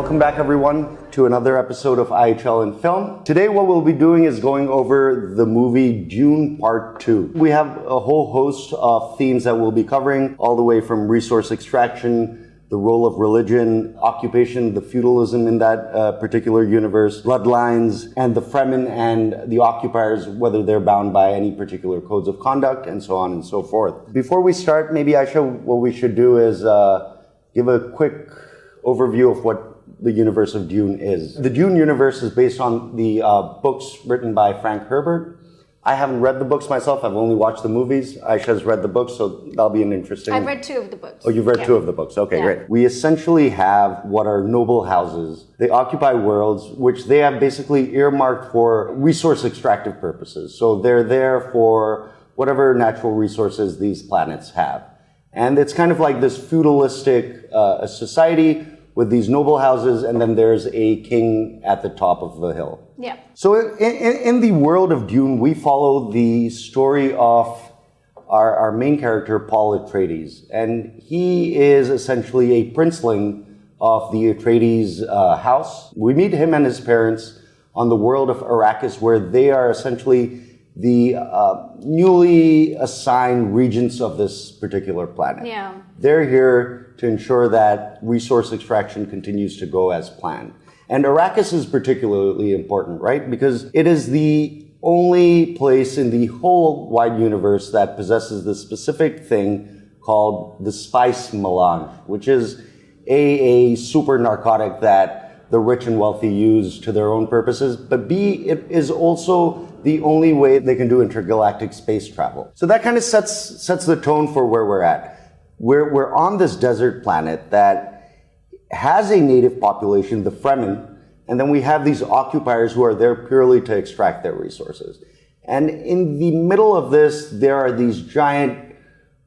welcome back everyone to another episode of IHL in Film. Today what we'll be doing is going over the movie Dune Part 2. We have a whole host of themes that we'll be covering, all the way from resource extraction, the role of religion, occupation, the feudalism in that particular universe, bloodlines, and the Fremen and the occupiers, whether they're bound by any particular codes of conduct, and so on and so forth. Before we start, maybe Aisha, what we should do is give a quick overview of what the universe of Dune is. The Dune universe is based on the books written by Frank Herbert. I haven't read the books myself. I've only watched the movies. Aisha's read the books, so that'll be an interesting... I've read 2 of the books. Oh, you've read 2 of the books. Okay, great. We essentially have what are noble houses. They occupy worlds, which they have basically earmarked for resource extractive purposes. So they're there for whatever natural resources these planets have. And it's kind of like this feudalistic society with these noble houses, and then there's a king at the top of the hill. Yeah. So in the world of Dune, we follow the story of our main character, Paul Atreides. And he is essentially a princeling of the Atreides house. We meet him and his parents on the world of Arrakis, where they are essentially the newly assigned regents of this particular planet. Yeah. They're here to ensure that resource extraction continues to go as planned. And Arrakis is particularly important, right? Because it is the only place in the whole wide universe that possesses this specific thing called the spice melange, which is a super narcotic that the rich and wealthy use to their own purposes, but B, it is also the only way they can do intergalactic space travel. So that kind of sets the tone for where we're at. We're on this desert planet that has a native population, the Fremen, and then we have these occupiers who are there purely to extract their resources. And in the middle of this, there are these giant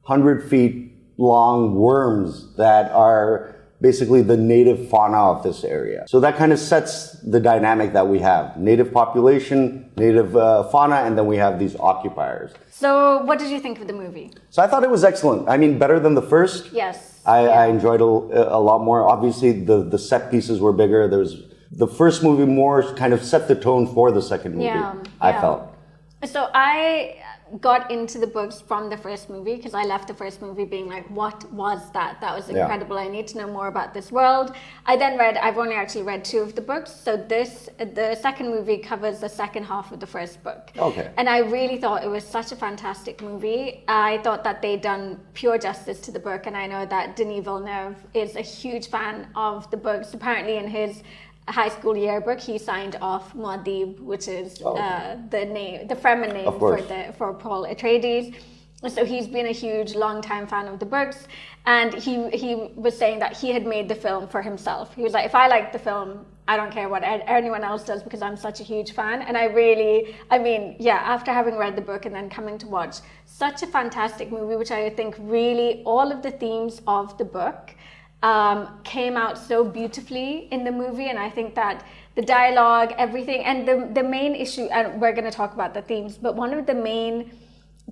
100 feet long worms that are basically the native fauna of this area. So that kind of sets the dynamic that we have. Native population, native fauna, and then we have these occupiers. So what did you think of the movie? So I thought it was excellent. I mean, better than the first. Yes. I enjoyed a lot more. Obviously, the set pieces were bigger. The first movie more kind of set the tone for the second movie, I felt. So I got into the books from the first movie because I left the first movie being like, what was that? That was incredible. I need to know more about this world. I've only actually read 2 of the books. So the second movie covers the second half of the first book. Okay. And I really thought it was such a fantastic movie. I thought that they'd done pure justice to the book. And I know that Denis Villeneuve is a huge fan of the books. Apparently in his high school yearbook, he signed off Muad'Dib, which is the Fremen name for Paul Atreides. So he's been a huge, long-time fan of the books, and he was saying that he had made the film for himself. He was like, if I like the film, I don't care what anyone else does because I'm such a huge fan. And after having read the book and then coming to watch such a fantastic movie, which I think really all of the themes of the book came out so beautifully in the movie. And I think that the dialogue, everything, and the main issue, and we're going to talk about the themes, but one of the main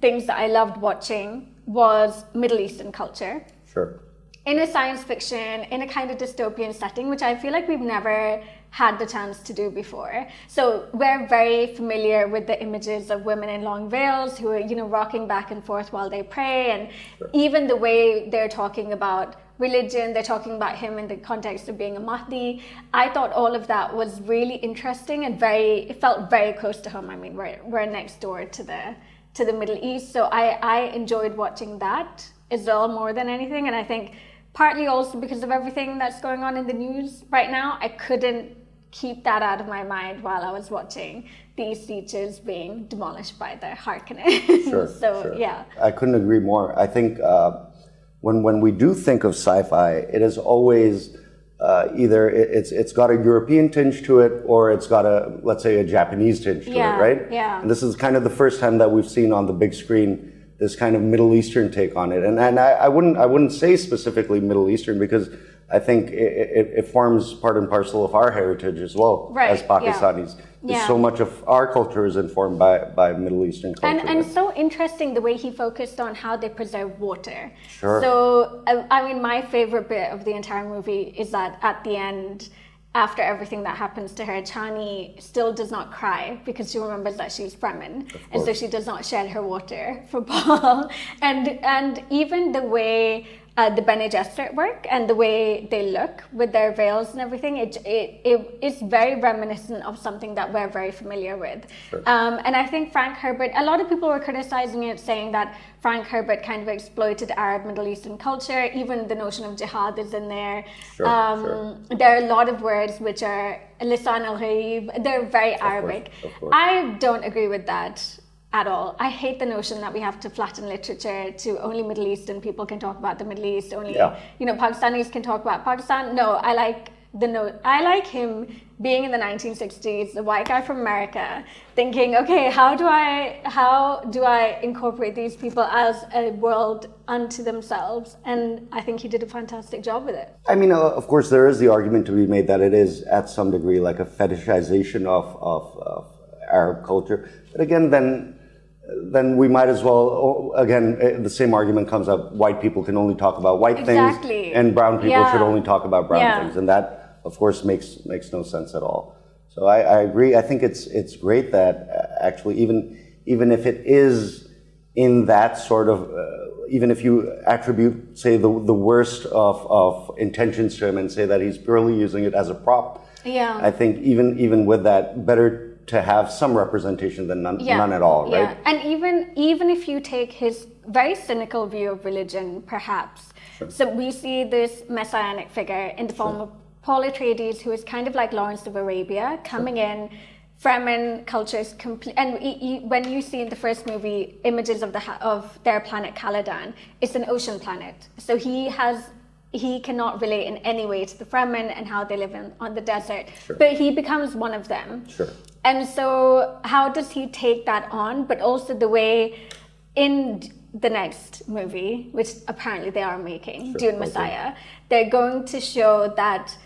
things that I loved watching was Middle Eastern culture. Sure. In a science fiction, in a kind of dystopian setting, which I feel like we've never had the chance to do before. So we're very familiar with the images of women in long veils who are, rocking back and forth while they pray. And even the way they're talking about religion, they're talking about him in the context of being a Mahdi. I thought all of that was really interesting and it felt very close to home. I mean, we're next door to the Middle East. So I enjoyed watching that Israel more than anything. And I think partly also because of everything that's going on in the news right now, I couldn't keep that out of my mind while I was watching these sietches being demolished by the Harkonnens. Sure. Yeah. I couldn't agree more. I think when we do think of sci-fi, it is always either it's got a European tinge to it, or it's got let's say a Japanese tinge to it, right? Yeah. And this is kind of the first time that we've seen on the big screen this kind of Middle Eastern take on it. And I wouldn't say specifically Middle Eastern, because I think it forms part and parcel of our heritage as well, as Pakistanis. Yeah. So much of our culture is informed by Middle Eastern culture. And so interesting the way he focused on how they preserve water. Sure. So, I mean, my favorite bit of the entire movie is that at the end, after everything that happens to her, Chani still does not cry because she remembers that she's Fremen, and so she does not shed her water for Paul. And even the way the Bene Gesserit work and the way they look with their veils and everything, it is very reminiscent of something that we're very familiar with. Sure. And I think Frank Herbert, a lot of people were criticizing it, saying that Frank Herbert kind of exploited Arab Middle Eastern culture. Even the notion of jihad is in there. Sure. There are a lot of words which are lisan al-ghaib. They're very Arabic. Of course. I don't agree with that at all. I hate the notion that we have to flatten literature to only Middle Eastern people can talk about the Middle East, only Pakistanis can talk about Pakistan. No, I like him being in the 1960s, the white guy from America, thinking, okay, how do I incorporate these people as a world unto themselves? And I think he did a fantastic job with it. I mean, of course, there is the argument to be made that it is at some degree like a fetishization of Arab culture. But again, then we might as well, again, the same argument comes up, white people can only talk about white things, and brown people should only talk about brown things. And that, of course, makes no sense at all. So I agree. I think it's great that actually, even if it is in that sort of, even if you attribute, say, the worst of intentions to him and say that he's purely using it as a prop, I think even with that, better to have some representation than none at all, right? And even if you take his very cynical view of religion, perhaps. So we see this messianic figure in the form of Paul Atreides, who is kind of like Lawrence of Arabia, coming in. Fremen culture is complete, and when you see in the first movie images of their planet Caladan, it's an ocean planet. So he cannot relate in any way to the Fremen and how they live on the desert, but he becomes one of them. And so how does he take that on? But also the way in the next movie, which apparently they are making, Dune Messiah, they're going to show that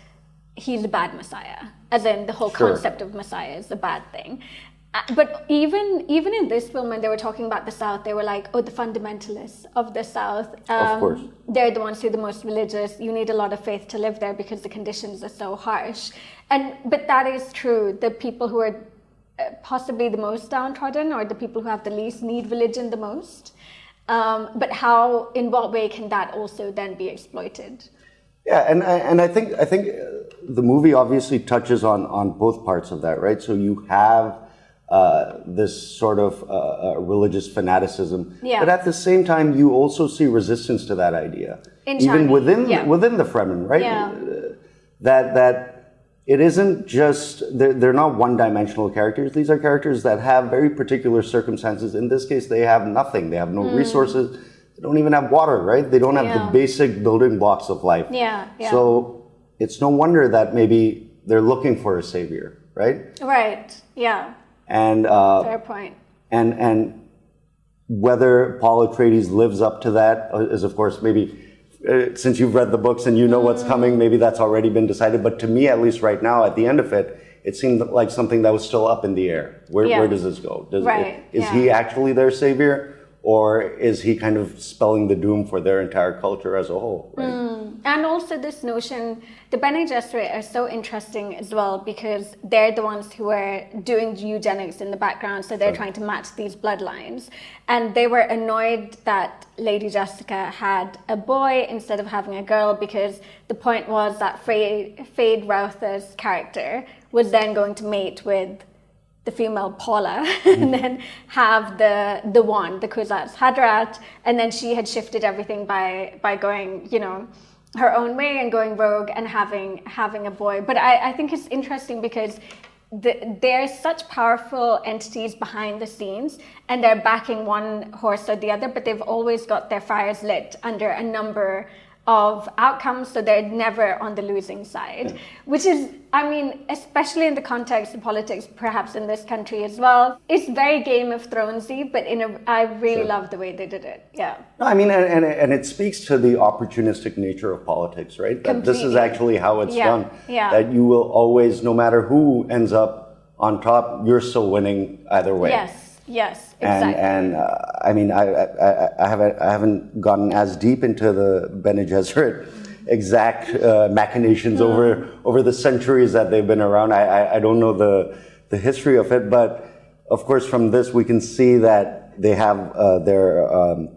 he's a bad Messiah, as in the whole concept of Messiah is a bad thing. But even in this film, when they were talking about the South, they were like, oh, the fundamentalists of the South. Of course. They're the ones who are the most religious. You need a lot of faith to live there because the conditions are so harsh. But that is true. The people who are possibly the most downtrodden, or the people who have the least, need religion the most. But in what way can that also then be exploited? Yeah, and I think the movie obviously touches on both parts of that, right? So you have this sort of religious fanaticism, but at the same time, you also see resistance to that idea, even within the Fremen, right? That it isn't just they're not one-dimensional characters. These are characters that have very particular circumstances. In this case, they have nothing. They have no resources. They don't even have water, right? They don't have the basic building blocks of life. So it's no wonder that maybe they're looking for a savior, right? Right. Yeah. And fair point. And whether Paul Atreides lives up to that is, of course, maybe since you've read the books and you know what's coming, maybe that's already been decided. But to me, at least right now, at the end of it, it seemed like something that was still up in the air. Where does this go? Is he actually their savior? Or is he kind of spelling the doom for their entire culture as a whole? Right? And also this notion, the Bene Gesserit are so interesting as well because they're the ones who are doing eugenics in the background, so they're trying to match these bloodlines. And they were annoyed that Lady Jessica had a boy instead of having a girl because the point was that Fade Routher's character was then going to mate with the female Paula and then have the Kwisatz Haderach, and then she had shifted everything by going, her own way and going rogue and having a boy. But I think it's interesting because they're such powerful entities behind the scenes and they're backing one horse or the other, but they've always got their fires lit under a number of outcomes, so they're never on the losing side, which is, especially in the context of politics, perhaps in this country as well, it's very Game of Thronesy, but I really love the way they did it. Yeah. No, and it speaks to the opportunistic nature of politics, right? That this is actually how it's done. Yeah. That you will always, no matter who ends up on top, you're still winning either way. Yes, exactly. And I haven't gotten as deep into the Bene Gesserit exact machinations over the centuries that they've been around. I don't know the history of it, but of course from this we can see that they have their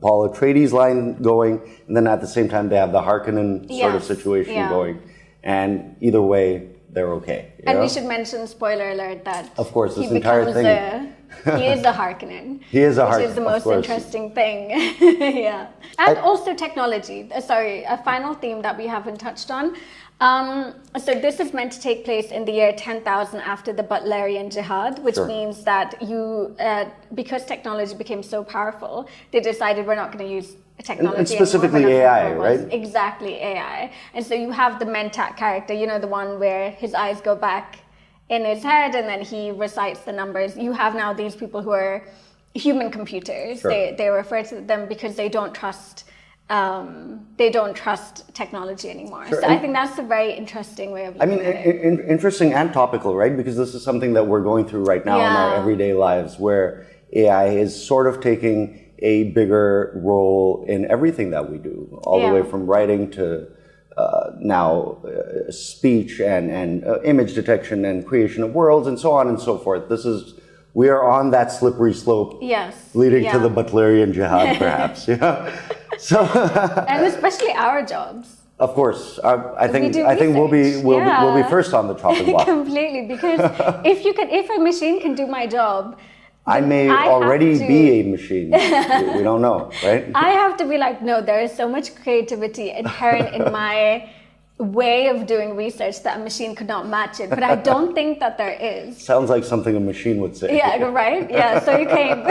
Paul Atreides line going, and then at the same time they have the Harkonnen sort of situation going, and either way they're okay. And we should mention, spoiler alert, that of course this entire thing. He is a Harkonnen. He is a Harkonnen, which is the most interesting thing. Yeah. And also technology. Sorry, a final theme that we haven't touched on. So this is meant to take place in the year 10,000 after the Butlerian Jihad, which means that because technology became so powerful, they decided we're not going to use technology and specifically AI, right? Exactly, AI. And so you have the Mentat character, you know, the one where his eyes go back in his head and then he recites the numbers. You have now these people who are human computers. They refer to them because they don't trust technology anymore. So I think that's a very interesting way of looking at it. Interesting and topical, right? Because this is something that we're going through right now in our everyday lives, where AI is sort of taking a bigger role in everything that we do, all the way from writing to now speech and image detection and creation of worlds and so on and so forth. We are on that slippery slope, leading to the Butlerian Jihad, perhaps. So, and especially our jobs. Of course, I think we'll be first on the chopping block. Completely, because if a machine can do my job, I may already be a machine. We don't know, right? I have to be like, no, there is so much creativity inherent in my way of doing research that a machine could not match it. But I don't think that there is. Sounds like something a machine would say. Yeah, right? Yeah, so you came.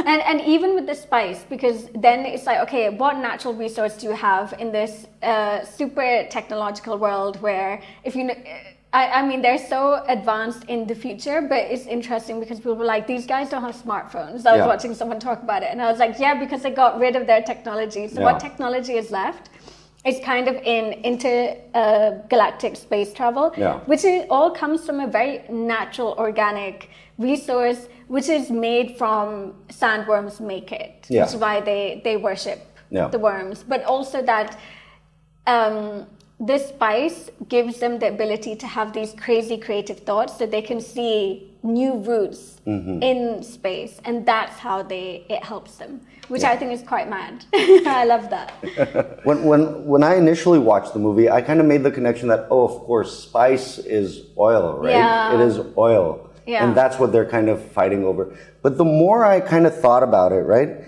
And even with the spice, because then it's like, okay, what natural resource do you have in this super technological world where I mean, they're so advanced in the future, but it's interesting because people were like, these guys don't have smartphones. I was watching someone talk about it, and I was like, yeah, because they got rid of their technology. So what technology is left is kind of in intergalactic space travel, which all comes from a very natural, organic resource, which is made from sandworms make it, which is why they worship the worms. But also that this spice gives them the ability to have these crazy creative thoughts so they can see new routes in space, and that's how it helps them, which I think is quite mad. I love that. When I initially watched the movie, I kind of made the connection that, of course, spice is oil, right? It is oil. And that's what they're kind of fighting over. But the more I kind of thought about it, right,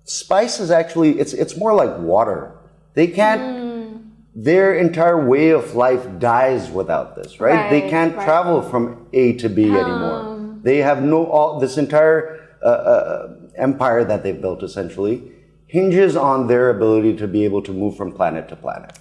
spice is actually, it's more like water. They can't, their entire way of life dies without this, right? They can't travel from A to B anymore. They have this entire empire that they've built essentially hinges on their ability to be able to move from planet to planet.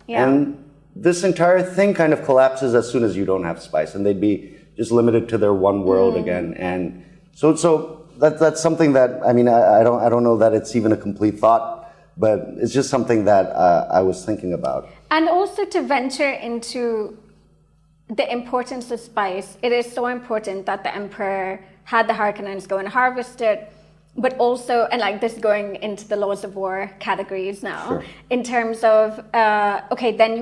And this entire thing kind of collapses as soon as you don't have spice, and they'd be just limited to their one world again. And so that's something that, I mean, I don't know that it's even a complete thought, but it's just something that I was thinking about. And also to venture into the importance of spice, it is so important that the Emperor had the Harkonnens go and harvest it, but also, and like this going into the laws of war categories now, in terms of, okay, then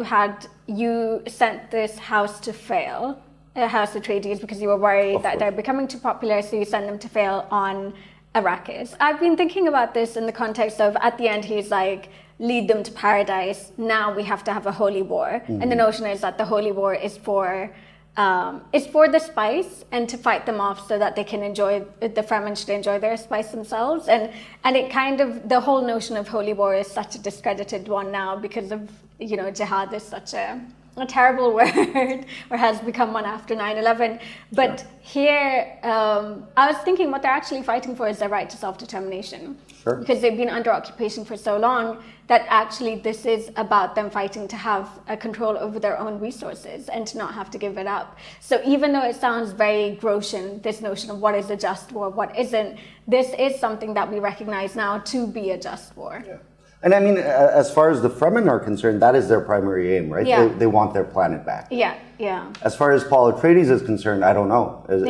you sent this house to fail, House Atreides, because you were worried that they're becoming too popular, so you send them to fail on Arrakis. I've been thinking about this in the context of, at the end, he's like, lead them to paradise. Now we have to have a holy war. And the notion is that the holy war is for the spice and to fight them off so that they can the Fremen should enjoy their spice themselves. And it kind of, the whole notion of holy war is such a discredited one now because of, jihad is such a terrible word, or has become one after 9/11. But here, I was thinking what they're actually fighting for is their right to self-determination. Because they've been under occupation for so long that actually this is about them fighting to have a control over their own resources and to not have to give it up. So even though it sounds very Grotian, this notion of what is a just war, what isn't, this is something that we recognize now to be a just war. And I mean, as far as the Fremen are concerned, that is their primary aim, right? They want their planet back. As far as Paul Atreides is concerned, I don't know. Is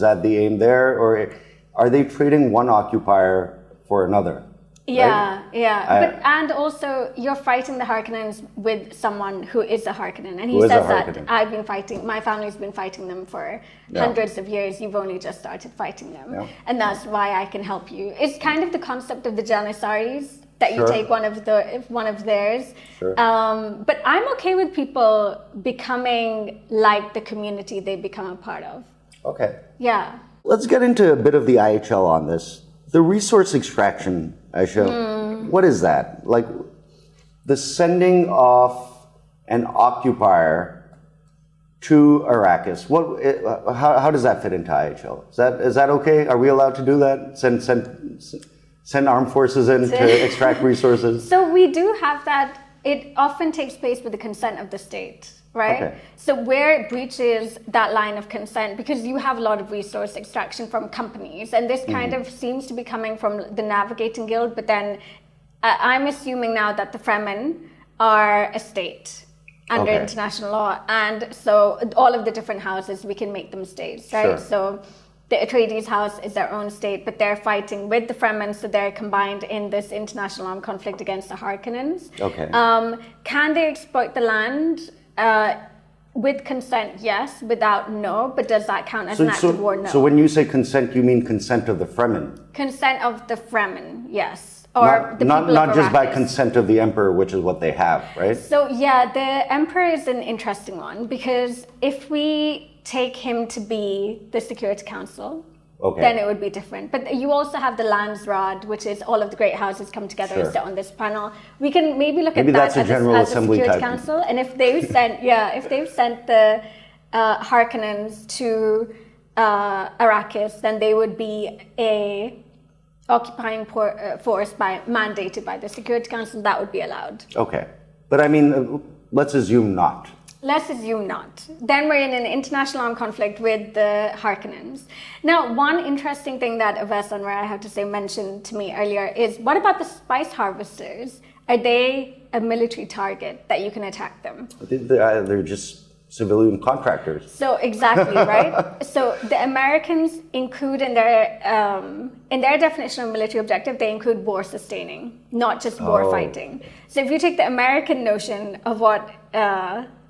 that the aim there? Or are they trading one occupier for another? Yeah, yeah. And also, you're fighting the Harkonnens with someone who is a Harkonnen. And he says that my family's been fighting them for hundreds of years. You've only just started fighting them. Yeah. And that's why I can help you. It's kind of the concept of the Janissaries, that you take one of theirs. Sure. But I'm okay with people becoming like the community they become a part of. Okay. Yeah. Let's get into a bit of the IHL on this. The resource extraction, Aisha, what is that? Like the sending of an occupier to Arrakis. How does that fit into IHL? Is that okay? Are we allowed to do that? Send armed forces in to extract resources? So we do have that. It often takes place with the consent of the state, right? Okay. So where it breaches that line of consent, because you have a lot of resource extraction from companies, and this kind of seems to be coming from the Navigating Guild, but then I'm assuming now that the Fremen are a state under international law, and so all of the different houses, we can make them states, right? Sure. So the Atreides house is their own state, but they're fighting with the Fremen, so they're combined in this international armed conflict against the Harkonnens. Okay. Can they exploit the land? With consent, yes. Without, no. But does that count as an act of war? No. So when you say consent, you mean consent of the Fremen? Consent of the Fremen, yes. Or the people not of just by Arrakis. consent of the Emperor, which is what they have, right? So yeah, the Emperor is an interesting one, because if we take him to be the Security Council, then it would be different. But you also have the Landsraad, which is all of the great houses come together and sit on this panel. We can maybe look at that that's a as General a Assembly Security type. Council. And if they've sent, if they've sent the Harkonnens to Arrakis, then they would be a occupying force mandated by the Security Council. That would be allowed. Okay. But I mean, let's assume not. Let's assume not. Then we're in an international armed conflict with the Harkonnens. Now, one interesting thing that Aves Anwar, I have to say, mentioned to me earlier is, what about the spice harvesters? Are they a military target that you can attack them? They're just civilian contractors. So exactly, right? So the Americans include in their definition of military objective, they include war sustaining, not just war fighting. So if you take the American notion of what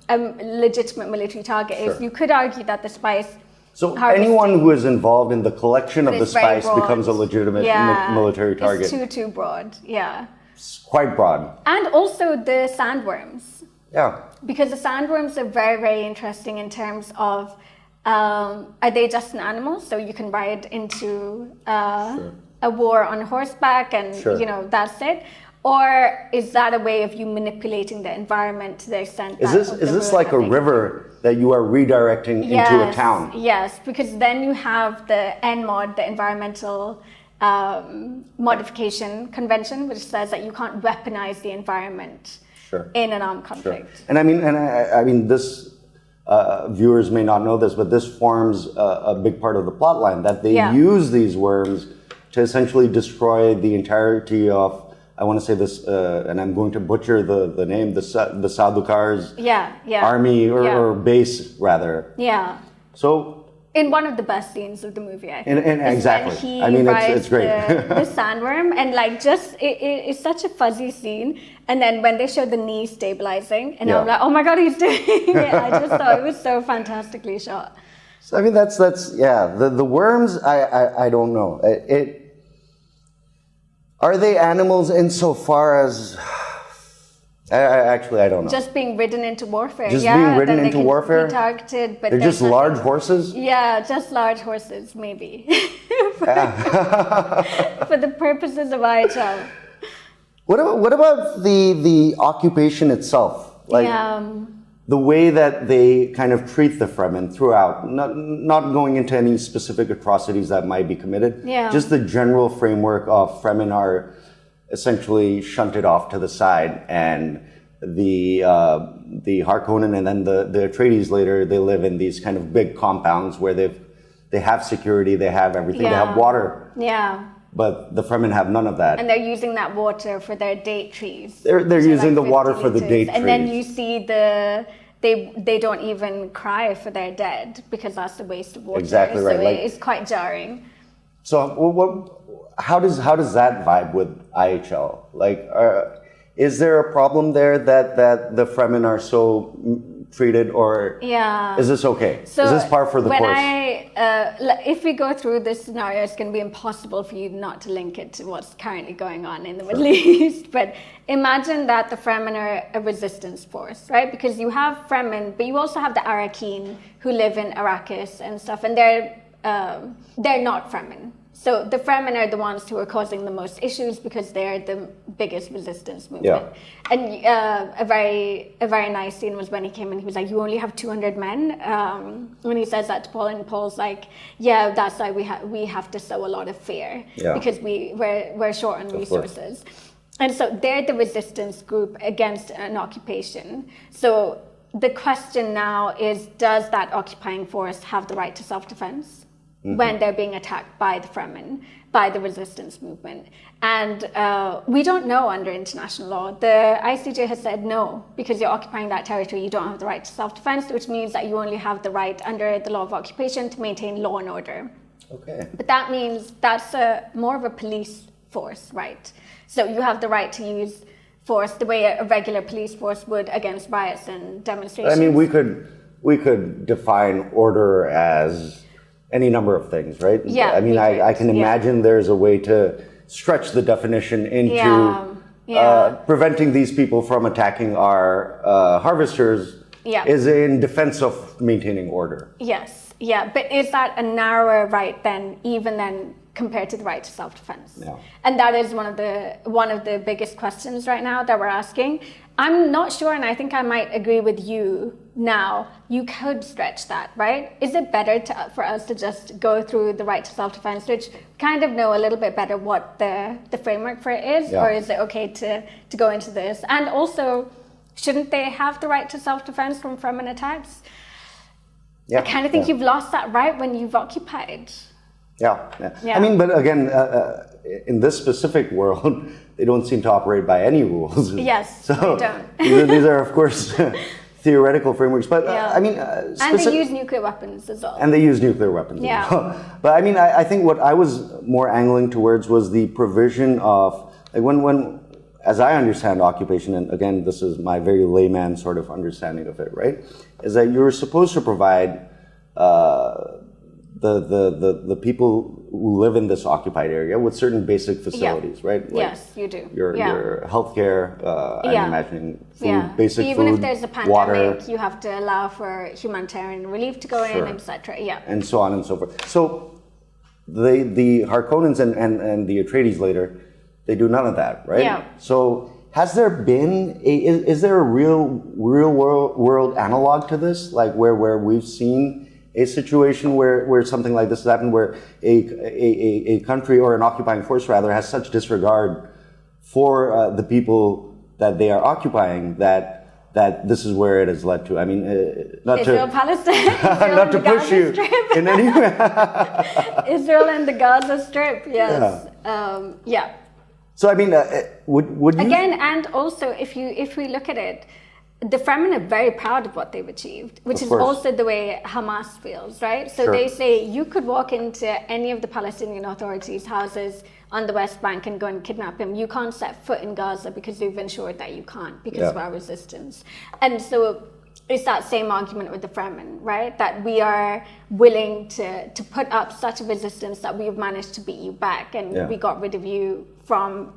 a legitimate military target is, you could argue that the spice. So anyone who is involved in the collection of the spice becomes a legitimate military target. It's too broad, yeah. It's quite broad. And also the sandworms. Yeah. Because the sandworms are very, very interesting in terms of, are they just an animal? So you can ride into a war on horseback and, that's it. Or is that a way of you manipulating the environment to the extent that... Is this like a river that you are redirecting into a town? Yes, because then you have the NMOD, the Environmental Modification Convention, which says that you can't weaponize the environment in an armed conflict. Sure. And I mean, this viewers may not know this, but this forms a big part of the plot line, that they use these worms to essentially destroy the entirety of, I want to say this, and I'm going to butcher the name, the Sardaukars army or base, rather. Yeah. So... in one of the best scenes of the movie, I think. Exactly. I mean, it's great. the sandworm, and it's such a fuzzy scene. And then when they show the knee stabilizing, and I'm like, oh my God, he's doing it. I just thought it was so fantastically shot. So, I mean, that's the worms, I don't know. Are they animals insofar as... Actually, I don't know. Just being ridden into warfare. Just being ridden into warfare? Be targeted, but they're just large horses? Yeah, just large horses, maybe. For the purposes of IHL. What about the occupation itself? Like the way that they kind of treat the Fremen throughout, not going into any specific atrocities that might be committed. Yeah. Just the general framework of Fremen are essentially shunted off to the side, and the Harkonnen and then the Atreides later, they live in these kind of big compounds where they have security, they have everything, they have water. Yeah. But the Fremen have none of that. And they're using that water for their date trees. They're using the water for the date trees. And then you see they don't even cry for their dead because that's a waste of water. Exactly right. So it's quite jarring. So how does that vibe with IHL? Like, is there a problem there that the Fremen are so treated, or is this okay? So is this par for the course? If we go through this scenario, it's going to be impossible for you not to link it to what's currently going on in the Middle East. But imagine that the Fremen are a resistance force, right? Because you have Fremen, but you also have the Arakkeen who live in Arrakis and stuff, and they're not Fremen. So the Fremen are the ones who are causing the most issues because they're the biggest resistance movement. Yeah. And a very nice scene was when he came in. He was like, "You only have 200 men." When he says that to Paul, and Paul's like, "Yeah, that's why we have to sow a lot of fear because we're short on resources." And so they're the resistance group against an occupation. So the question now is, does that occupying force have the right to self-defense? When they're being attacked by the Fremen, by the resistance movement. And we don't know under international law. The ICJ has said no, because you're occupying that territory, you don't have the right to self-defense, which means that you only have the right under the law of occupation to maintain law and order. Okay. But that means that's more of a police force, right? So you have the right to use force the way a regular police force would against riots and demonstrations. I mean, we could define order as any number of things, right? Yeah. I mean, I can imagine there's a way to stretch the definition into preventing these people from attacking our harvesters is in defense of maintaining order. Yes. Yeah. But is that a narrower right even then compared to the right to self-defense? Yeah. And that is one of the biggest questions right now that we're asking. I'm not sure, and I think I might agree with you now. You could stretch that, right? Is it better for us to just go through the right to self-defense, which kind of know a little bit better what the framework for it is, or is it okay to go into this? And also, shouldn't they have the right to self-defense from Fremen attacks? I kind of think you've lost that right when you've occupied. Yeah. I mean, but again, in this specific world, they don't seem to operate by any rules. Yes, so they don't. these are, of course, theoretical frameworks. But I mean, and they use nuclear weapons as well. And they use nuclear weapons as well. But I mean, I think what I was more angling towards was the provision of, like, when as I understand occupation, and again, this is my very layman sort of understanding of it, right? Is that you're supposed to provide the people who live in this occupied area with certain basic facilities, right? Like yes, you do. Your healthcare, I'm imagining food, basic even food, if there's a pandemic, water, you have to allow for humanitarian relief to go in, etc. And so on and so forth. So the Harkonnens and the Atreides later, they do none of that, right? Yeah. So has there been is there a real world analog to this, like where we've seen a situation where something like this has happened, where a country or an occupying force rather has such disregard for the people that they are occupying that this is where it has led to? I mean, not Israel-Palestine, not to push you in any way. Israel and the Gaza Strip, yes. Yeah. So I mean, would you again, and also if we look at it, the Fremen are very proud of what they've achieved, which is also the way Hamas feels, right? So they say you could walk into any of the Palestinian Authority's houses on the West Bank and go and kidnap him. You can't set foot in Gaza because we've ensured that you can't because of our resistance. And so it's that same argument with the Fremen, right? That we are willing to put up such a resistance that we've managed to beat you back, and we got rid of you from,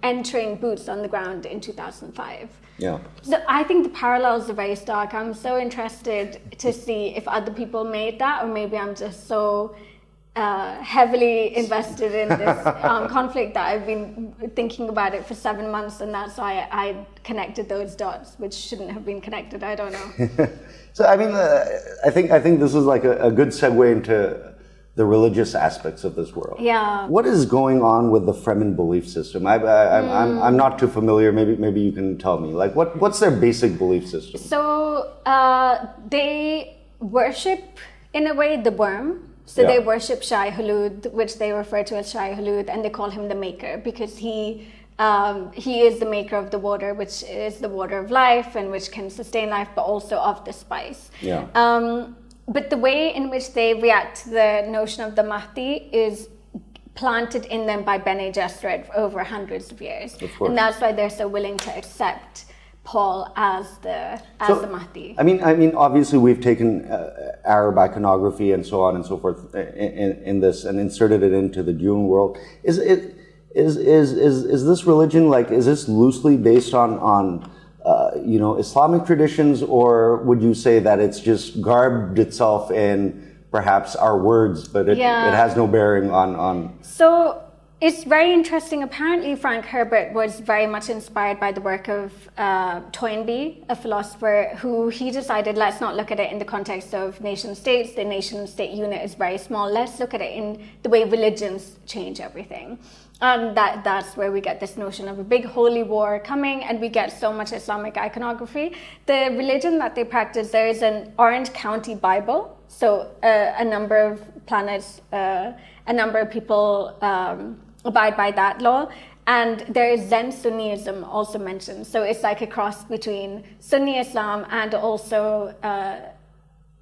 entering boots on the ground in 2005. Yeah. So I think the parallels are very stark. I'm so interested to see if other people made that, or maybe I'm just so heavily invested in this conflict that I've been thinking about it for 7 months, and that's why I connected those dots, which shouldn't have been connected. I don't know. So I mean, I think this is like a good segue into the religious aspects of this world. Yeah. What is going on with the Fremen belief system? I'm not too familiar. Maybe you can tell me. Like, what's their basic belief system? So they worship, in a way, the worm. So they worship Shai Hulud, which they refer to as Shai Hulud, and they call him the maker because he is the maker of the water, which is the water of life and which can sustain life, but also of the spice. Yeah. But the way in which they react to the notion of the Mahdi is planted in them by Bene Gesserit over hundreds of years. Of course. And that's why they're so willing to accept Paul as the Mahdi. I mean, obviously we've taken Arab iconography and so on and so forth in this and inserted it into the Dune world. Is this religion, like, is this loosely based on Islamic traditions, or would you say that it's just garbed itself in perhaps our words, but it has no bearing on... So it's very interesting. Apparently, Frank Herbert was very much inspired by the work of Toynbee, a philosopher, who he decided, let's not look at it in the context of nation states. The nation state unit is very small. Let's look at it in the way religions change everything. And that's where we get this notion of a big holy war coming, and we get so much Islamic iconography. The religion that they practice, there is an Orange County Bible. So a number of planets, a number of people abide by that law. And there is Zen Sunnism also mentioned. So it's like a cross between Sunni Islam and also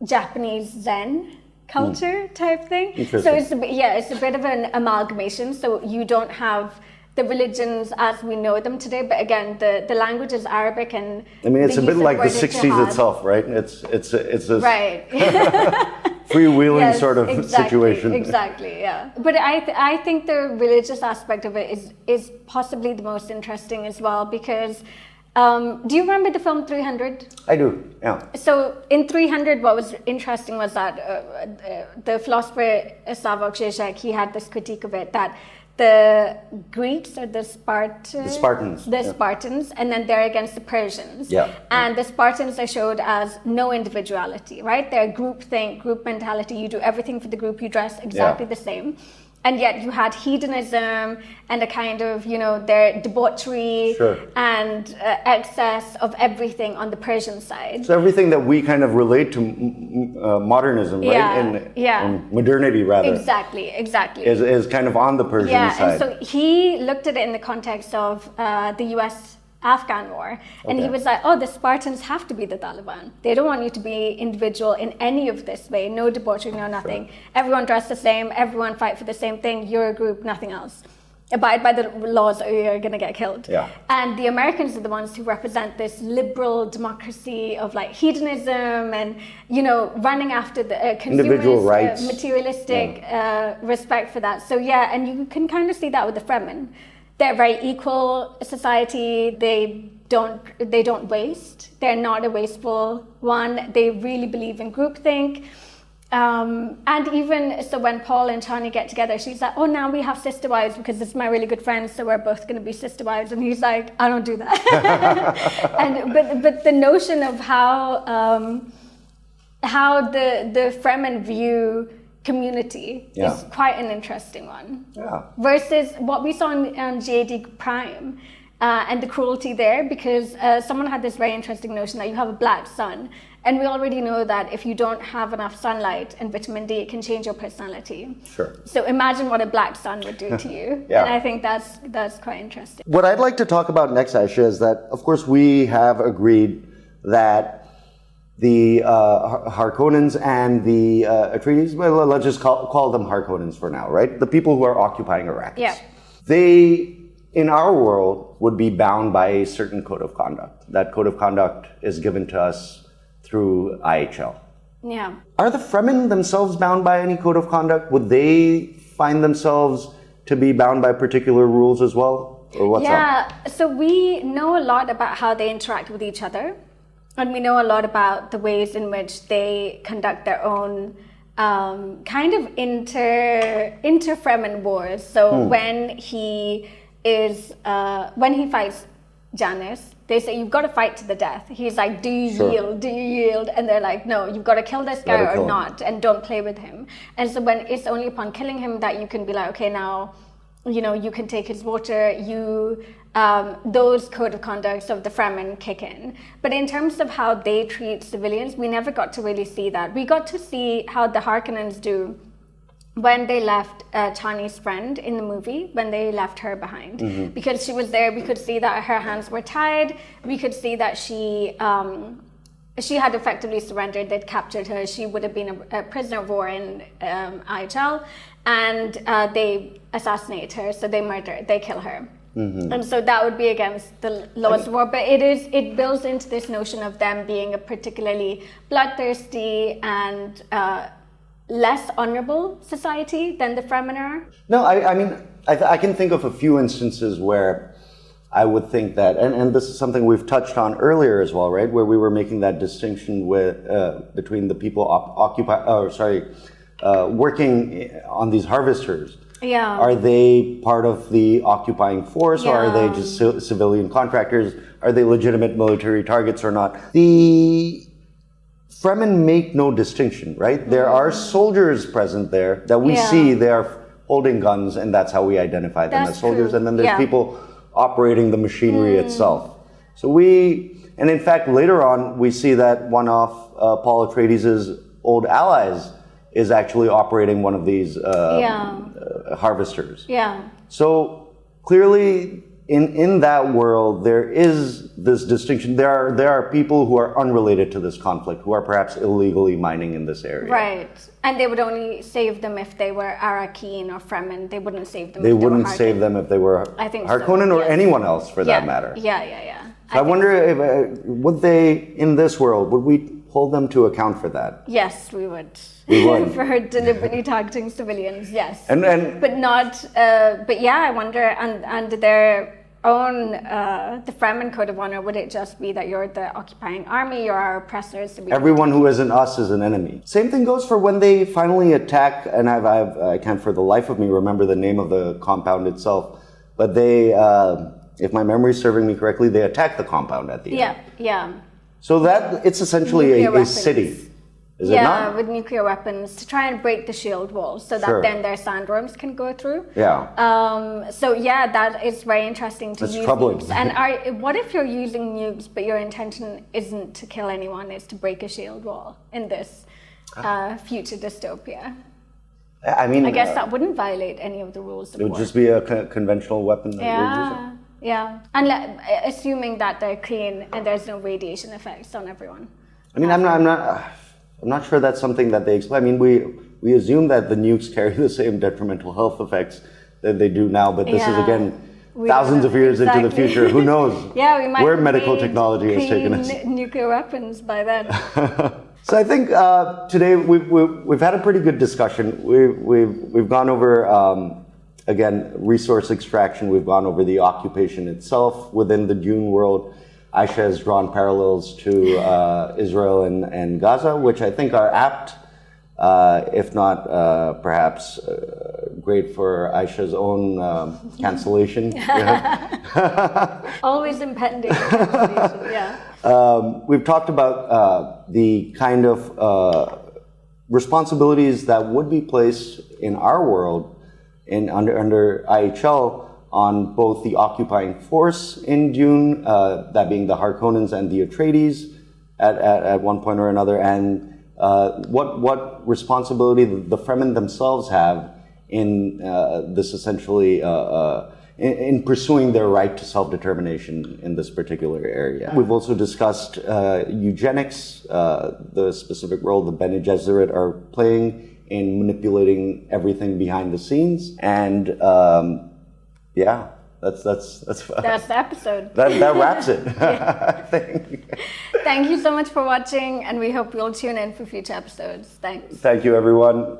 Japanese Zen culture type thing. So it's a bit of an amalgamation. So you don't have the religions as we know them today, but again, the language is Arabic, and I mean, it's a bit like the 60s itself, right? It's this right. freewheeling sort of situation. Exactly, yeah. But I think the religious aspect of it is possibly the most interesting as well, because do you remember the film 300? I do, yeah. So in 300, what was interesting was that the philosopher Slavoj Žižek, he had this critique of it, that the Greeks or the Spartans, and then they're against the Persians. Yeah. And the Spartans are showed as no individuality, right? They're groupthink, group mentality. You do everything for the group. You dress exactly the same. And yet you had hedonism and a kind of, their debauchery and excess of everything on the Persian side. So everything that we kind of relate to modernism, right? And modernity, rather. Exactly. Is kind of on the Persian side. And so he looked at it in the context of the US-Afghan war. And he was like, the Spartans have to be the Taliban. They don't want you to be individual in any of this way. No debauchery, no nothing. Everyone dress the same. Everyone fight for the same thing. You're a group, nothing else. Abide by the laws or you're going to get killed. Yeah. And the Americans are the ones who represent this liberal democracy of like hedonism and, running after the individual rights, materialistic respect for that. So and you can kind of see that with the Fremen. They're a very equal society. They don't waste. They're not a wasteful one. They really believe in groupthink. And even so, when Paul and Chani get together, she's like, now we have sister wives because this is my really good friend, so we're both going to be sister wives. And he's like, I don't do that. but the notion of how the Fremen view community is quite an interesting one. Yeah. Versus what we saw on JD Prime and the cruelty there, because someone had this very interesting notion that you have a black sun. And we already know that if you don't have enough sunlight and vitamin D, it can change your personality. Sure. So imagine what a black sun would do to you. And I think that's quite interesting. What I'd like to talk about next, Aisha, is that, of course, we have agreed that the Harkonnens and the Atreides, well, let's just call them Harkonnens for now, right? The people who are occupying Arrakis. Yeah. They, in our world, would be bound by a certain code of conduct. That code of conduct is given to us through IHL. Yeah. Are the Fremen themselves bound by any code of conduct? Would they find themselves to be bound by particular rules as well? Or what's up? So we know a lot about how they interact with each other. And we know a lot about the ways in which they conduct their own kind of inter-Fremen wars. So when he fights Janice, they say, you've got to fight to the death. He's like, do you yield? Do you yield? And they're like, no, you've got to kill this guy or not, and don't play with him. And so when it's only upon killing him that you can be like, okay, now, you can take his water, those code of conducts of the Fremen kick in. But in terms of how they treat civilians, we never got to really see that. We got to see how the Harkonnens do when they left Chani's friend in the movie, when they left her behind. Mm-hmm. Because she was there, we could see that her hands were tied. We could see that she she had effectively surrendered. They'd captured her. She would have been a prisoner of war in IHL, and they assassinate her. So they kill her. And so that would be against the laws of war. But it builds into this notion of them being a particularly bloodthirsty and less honorable society than the Fremen are. No, I mean, I can think of a few instances where I would think that, and this is something we've touched on earlier as well, right? Where we were making that distinction between the people working on these harvesters. Yeah. Are they part of the occupying force, or are they just civilian contractors? Are they legitimate military targets or not? The Fremen make no distinction, right? There are soldiers present there that we see they are holding guns, and that's how we identify them as soldiers. True. And then there's people operating the machinery itself. So and in fact, later on, we see that one of Paul Atreides' old allies is actually operating one of these harvesters. Yeah. So clearly, in that world, there is this distinction. There are people who are unrelated to this conflict, who are perhaps illegally mining in this area. Right. And they would only save them if they were Arakeen or Fremen. They wouldn't save them if they they were wouldn't save them if they were Harkonnen or anyone else for that matter. Yeah. So I wonder if would they, in this world, would we hold them to account for that? Yes, we would. We would. For deliberately targeting civilians, yes. But not. But yeah, I wonder. And their own the Fremen code of honor, would it just be that you're the occupying army, you're our oppressors? Everyone who isn't us is an enemy. Same thing goes for when they finally attack. And I can't for the life of me remember the name of the compound itself, but they. If my memory is serving me correctly, they attack the compound at the end. Yeah. So that it's essentially a city, is it not? Yeah, with nuclear weapons to try and break the shield wall so that then their sandworms can go through. Yeah. So yeah, that is very interesting to That's use troubling. nukes. And what if you're using nukes, but your intention isn't to kill anyone, it's to break a shield wall in this future dystopia? I mean, I guess that wouldn't violate any of the rules of war. It would just be a conventional weapon that you're using. Yeah, and assuming that they're clean and there's no radiation effects on everyone. I mean, I'm not sure that's something that they explain. I mean, we assume that the nukes carry the same detrimental health effects that they do now, but this is again thousands of years into the future. Who knows? We might where medical technology has taken us. Nuclear weapons by then. So I think today we've had a pretty good discussion. We've gone over. Again, resource extraction, we've gone over the occupation itself within the Dune world. Aisha has drawn parallels to Israel and Gaza, which I think are apt, if not perhaps great for Aisha's own cancellation. Always impending cancellation, We've talked about the kind of responsibilities that would be placed in our world under IHL on both the occupying force in Dune, that being the Harkonnens and the Atreides at one point or another, and what responsibility the Fremen themselves have in this essentially in pursuing their right to self-determination in this particular area. We've also discussed eugenics, the specific role the Bene Gesserit are playing in manipulating everything behind the scenes, and that's the episode. That wraps it. I think. Thank you so much for watching, and we hope you'll tune in for future episodes. Thanks. Thank you, everyone.